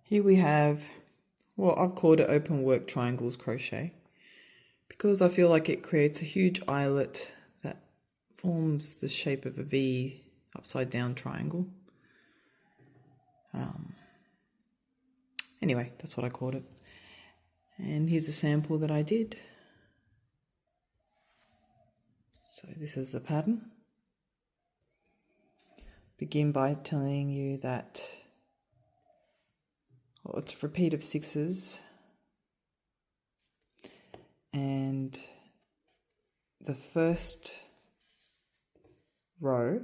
Here we have, well, I've called it Openwork Triangles crochet because I feel like it creates a huge eyelet that forms the shape of a V upside down triangle. Anyway, that's what I called it. And here's a sample that I did. So this is the pattern. Begin by telling you that, well, it's a repeat of sixes, and the first row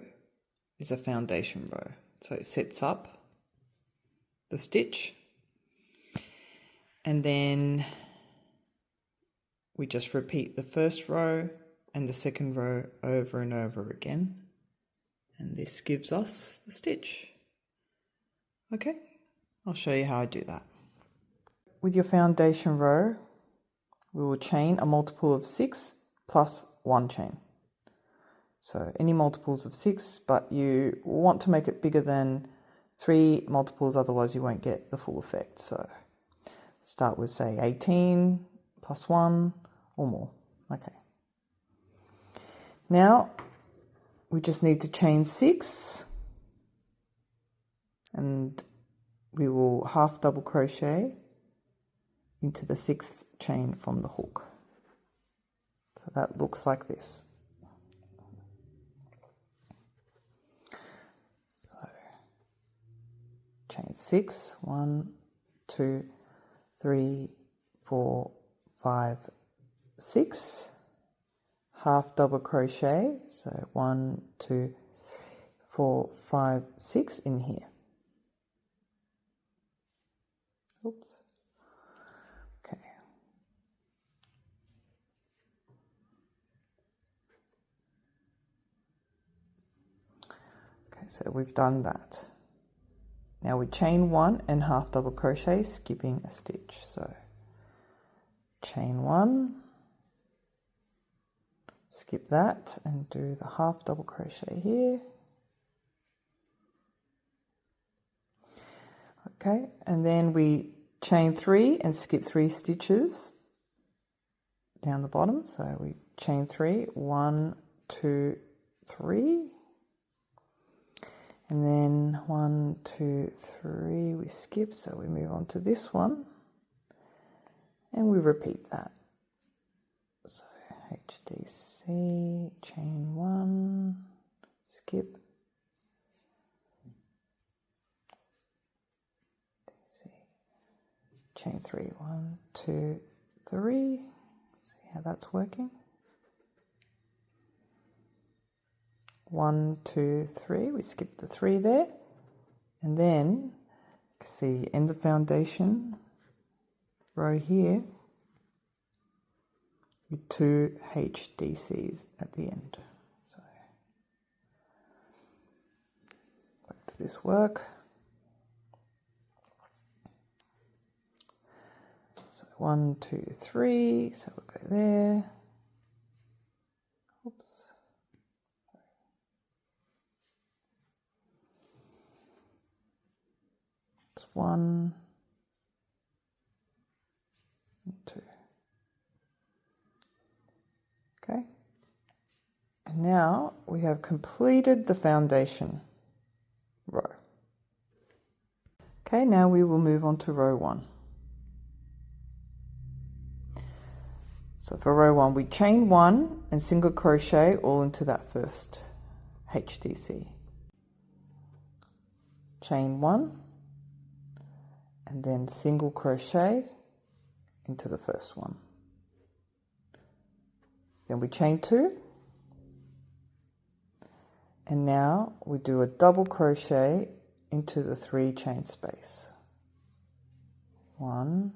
is a foundation row. So it sets up the stitch, and then we just repeat the first row and the second row over and over again, and this gives us the stitch. Okay, I'll show you how I do that. With your foundation row, we will chain a multiple of 6 plus 1 chain. So any multiples of 6, but you want to make it bigger than 3 multiples, otherwise you won't get the full effect. So start with, say, 18 plus 1 or more. Okay. Now we just need to chain 6, and we will half double crochet into the 6th chain from the hook. So that looks like this. So chain 6, 1, 2, 3, 4, 5, 6, half double crochet, so 1, 2, 3, 4, 5, 6 in here. Oops. Okay. Okay, so we've done that. Now we chain 1 and half double crochet, skipping a stitch. So chain 1, skip that and do the half double crochet here. Okay, and then we chain 3 and skip 3 stitches down the bottom. So we chain 3, 1, 2, 3. And then 1, 2, 3, we skip, so we move on to this one. And we repeat that. So HDC, chain 1, skip, DC, chain 3, 1, 2, 3. See how that's working. 1, 2, 3, we skip the 3 there, and then see in the foundation row here with 2 HDCs at the end. So back to this work. So 1, 2, 3, so we'll go there. Oops. It's 1, 2. Okay, and now we have completed the foundation row. Okay, now we will move on to row 1. So for row 1, we chain 1 and single crochet all into that first HDC. Chain 1 and then single crochet into the first one. Then we chain 2, and now we do a double crochet into the 3 chain space. 1,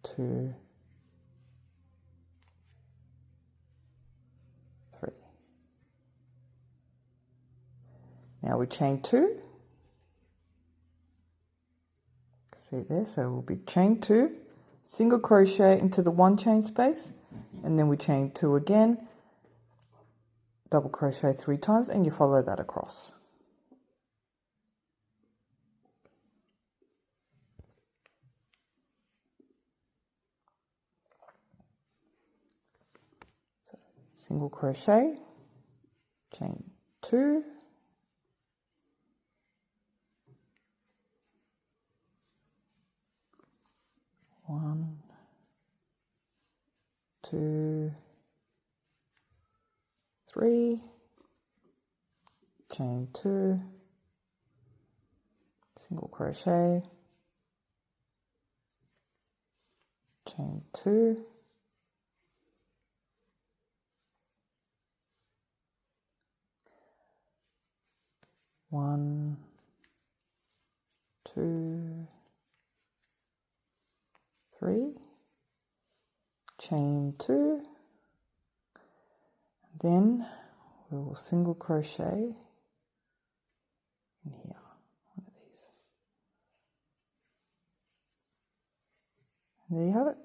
2, 3. Now we chain 2. See there, so we'll be chain 2, single crochet into the 1 chain space, and then we chain 2 again, double crochet 3 times, and you follow that across. single crochet, chain 2, 1, 2, 3, chain 2, single crochet, chain 2, one, 2, 3, chain 2, and then we will single crochet in here, one of these. And there you have it.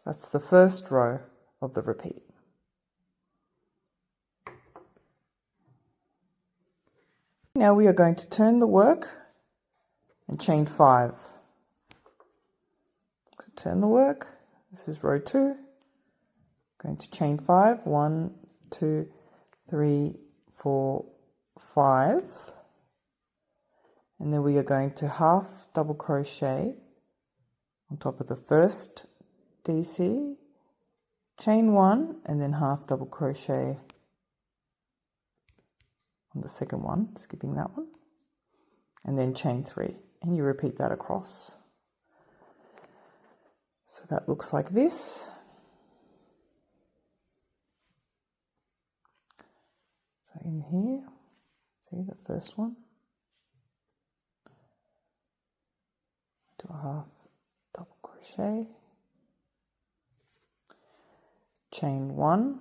That's the first row of the repeat. Now we are going to turn the work and chain 5. So turn the work, this is row 2, going to chain 5, 1, 2, 3, 4, 5, and then we are going to half double crochet on top of the first DC, chain 1, and then half double crochet on the second one, skipping that one, and then chain 3, and you repeat that across. So that looks like this. So in here, see the first one, do a half double crochet, chain 1,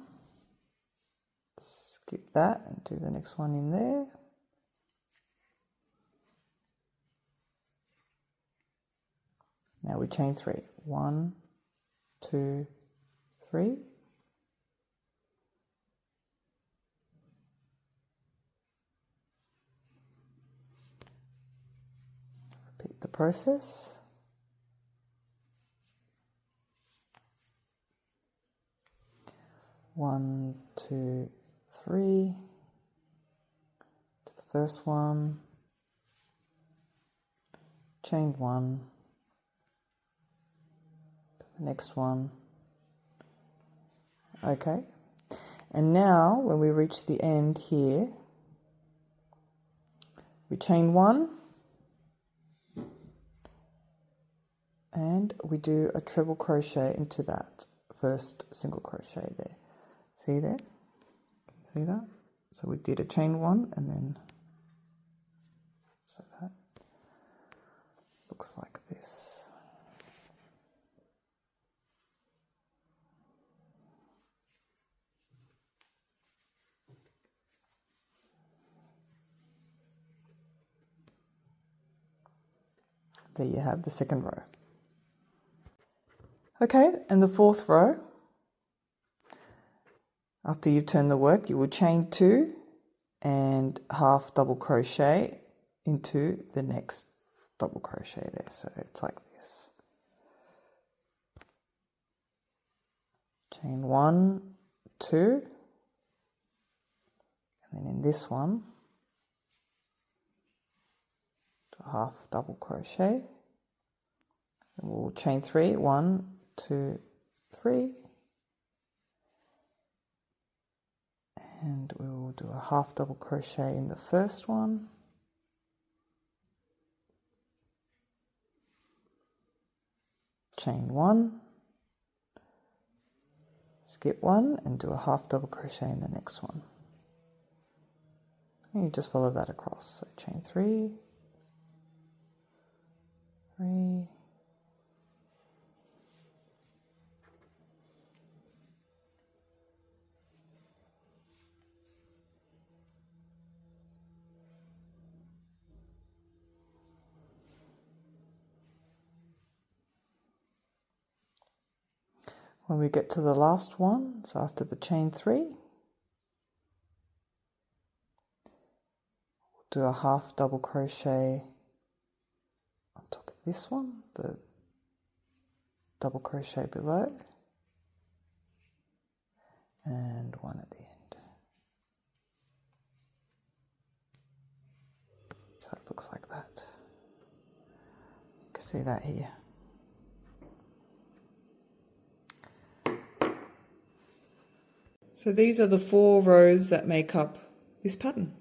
skip that and do the next one in there. Now we chain 3, 1, 2, 3. Repeat the process. One, 2, 3, to the first one, chain 1, to the next one. Okay, and now when we reach the end here, we chain 1 and we do a treble crochet into that first single crochet there. See there? See that? So we did a chain 1 and then, so that looks like this. There you have the second row. Okay, and the fourth row, after you've turned the work, you will chain 2 and half double crochet into the next double crochet there. So it's like this. Chain 1, 2, and then in this one, do a half double crochet. And we'll chain 3, 1, 2, 3. And we will do a half double crochet in the first one, chain 1, skip 1 and do a half double crochet in the next one, and you just follow that across. So chain 3, 3, when we get to the last one, so after the chain 3, we'll do a half double crochet on top of this one, the double crochet below, and one at the end. So it looks like that. You can see that here. So these are the 4 rows that make up this pattern.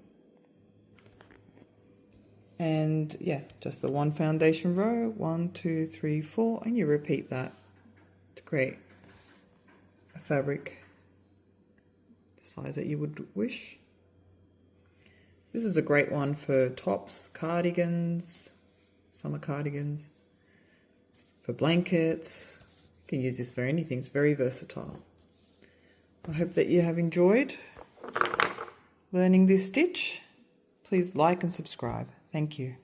And yeah, just the 1 foundation row, 1, 2, 3, 4, and you repeat that to create a fabric the size that you would wish. This is a great one for tops, cardigans, summer cardigans, for blankets. You can use this for anything, it's very versatile. I hope that you have enjoyed learning this stitch. Please like and subscribe. Thank you.